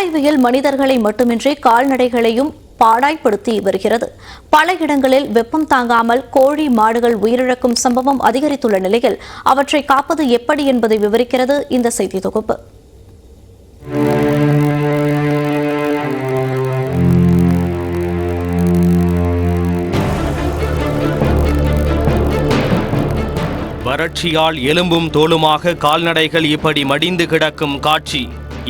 கோடை வெயில் மனிதர்களை மட்டுமின்றி கால்நடைகளையும் பாடாய்படுத்தி வருகிறது. பல இடங்களில் வெப்பம் தாங்காமல் கோழி மாடுகள் உயிரிழக்கும் சம்பவம் அதிகரித்துள்ள நிலையில் அவற்றை காப்பது எப்படி என்பதை விவரிக்கிறது இந்த செய்தி தொகுப்பு. வறட்சியால் எலும்பும் தோலுமாக கால்நடைகள் இப்படி மடிந்து கிடக்கும் காட்சி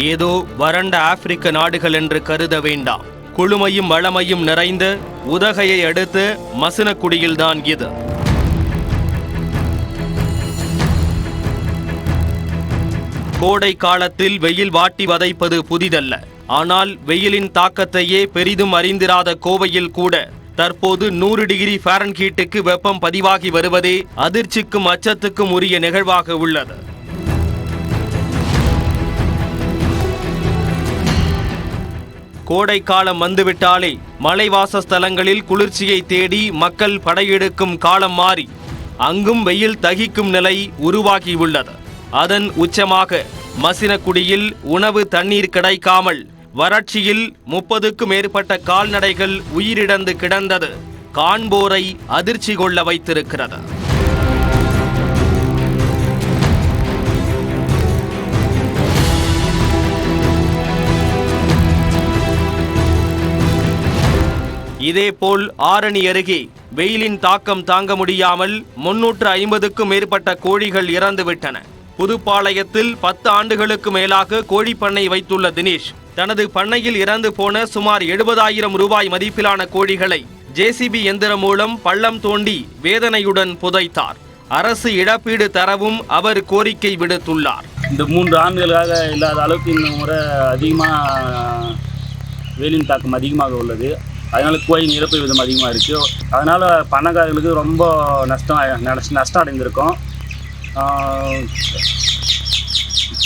ஏதோ வறண்ட ஆப்பிரிக்க நாடுகள் என்று கருத வேண்டாம். குளுமையும் வளமையும் நிறைந்த உதகையை அடுத்து மசினக்குடியில்தான் இது. கோடை காலத்தில் வெயில் வாட்டி வதைப்பது புதிதல்ல. ஆனால் வெயிலின் தாக்கத்தையே பெரிதும் அறிந்திராத கோவையில் கூட தற்போது 100 டிகிரி ஃபாரன்ஹீட்டுக்கு வெப்பம் பதிவாகி வருவதே அதிர்ச்சிக்கும் அச்சத்துக்கும் உரிய நிகழ்வாக உள்ளது. கோடை காலம் வந்துவிட்டாலே மலைவாச ஸ்தலங்களில் குளிர்ச்சியை தேடி மக்கள் படையெடுக்கும் காலம் மாறி அங்கும் வெயில் தகிக்கும் நிலை உருவாகியுள்ளது. அதன் உச்சமாக மசினக்குடியில் உணவு தண்ணீர் கிடைக்காமல் வறட்சியில் 30க்கும் மேற்பட்ட கால்நடைகள் உயிரிழந்து கிடந்தது காண்போரை அதிர்ச்சி கொள்ள வைத்திருக்கிறது. இதேபோல் ஆரணி அருகே வெயிலின் தாக்கம் தாங்க முடியாமல் 350க்கும் மேற்பட்ட கோழிகள் இறந்துவிட்டன. புதுப்பாளையத்தில் 10 ஆண்டுகளுக்கு மேலாக கோழிப்பண்ணை வைத்துள்ள தினேஷ் தனது பண்ணையில் இறந்து போன சுமார் 70,000 ரூபாய் மதிப்பிலான கோழிகளை ஜேசிபி எந்திரம் மூலம் பள்ளம் தோண்டி வேதனையுடன் புதைத்தார். அரசு இழப்பீடு தரவும் அவர் கோரிக்கை விடுத்துள்ளார். இந்த 3 ஆண்டுகளாக இல்லாத அளவுக்கு இந்த முறை வெயிலின் தாக்கம் அதிகமாக உள்ளது. அதனால கோழியின் இறப்பு விதம் அதிகமாக இருக்குது. அதனால் பண்ணைக்காரர்களுக்கு ரொம்ப நஷ்டம் அடைந்திருக்கும்.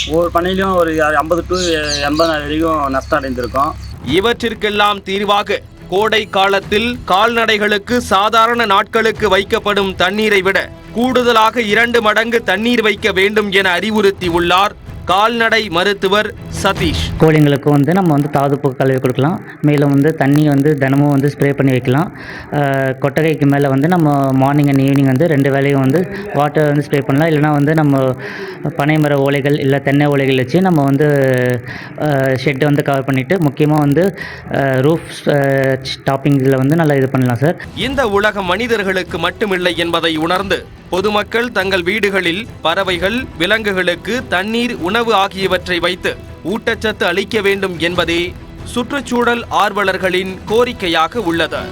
ஒவ்வொரு பண்ணையிலும் ஒரு 50 to 80 வரைக்கும் நஷ்டம் அடைந்திருக்கும். இவற்றிற்கெல்லாம் தீர்வாக கோடை காலத்தில் கால்நடைகளுக்கு சாதாரண நாட்களுக்கு வைக்கப்படும் தண்ணீரை விட கூடுதலாக 2 மடங்கு தண்ணீர் வைக்க வேண்டும் என அறிவுறுத்தி உள்ளார் கால்நடை மருத்துவர் சதீஷ். கோழிங்களுக்கு நம்ம தாதுப்பு கலவை கொடுக்கலாம். மேலும் தண்ணி தினமும் ஸ்ப்ரே பண்ணி வைக்கலாம். கொட்டகைக்கு மேலே நம்ம மார்னிங் அண்ட் ஈவினிங் 2 வேளையும் வாட்டர் ஸ்ப்ரே பண்ணலாம். இல்லைனா நம்ம பனைமர ஓலைகள் இல்லை தென்னை ஓலைகள் வச்சு நம்ம ஷெட்டை கவர் பண்ணிவிட்டு முக்கியமாக ரூஃப் டாப்பிங்கில் நல்லா இது பண்ணலாம் சார். இந்த உலகம் மனிதர்களுக்கு மட்டுமில்லை என்பதை உணர்ந்து பொதுமக்கள் தங்கள் வீடுகளில் பறவைகள் விலங்குகளுக்கு தண்ணீர் உணவு ஆகியவற்றை வைத்து ஊட்டச்சத்து அளிக்க வேண்டும் என்பதே சுற்றுச்சூழல் ஆர்வலர்களின் கோரிக்கையாக உள்ளது.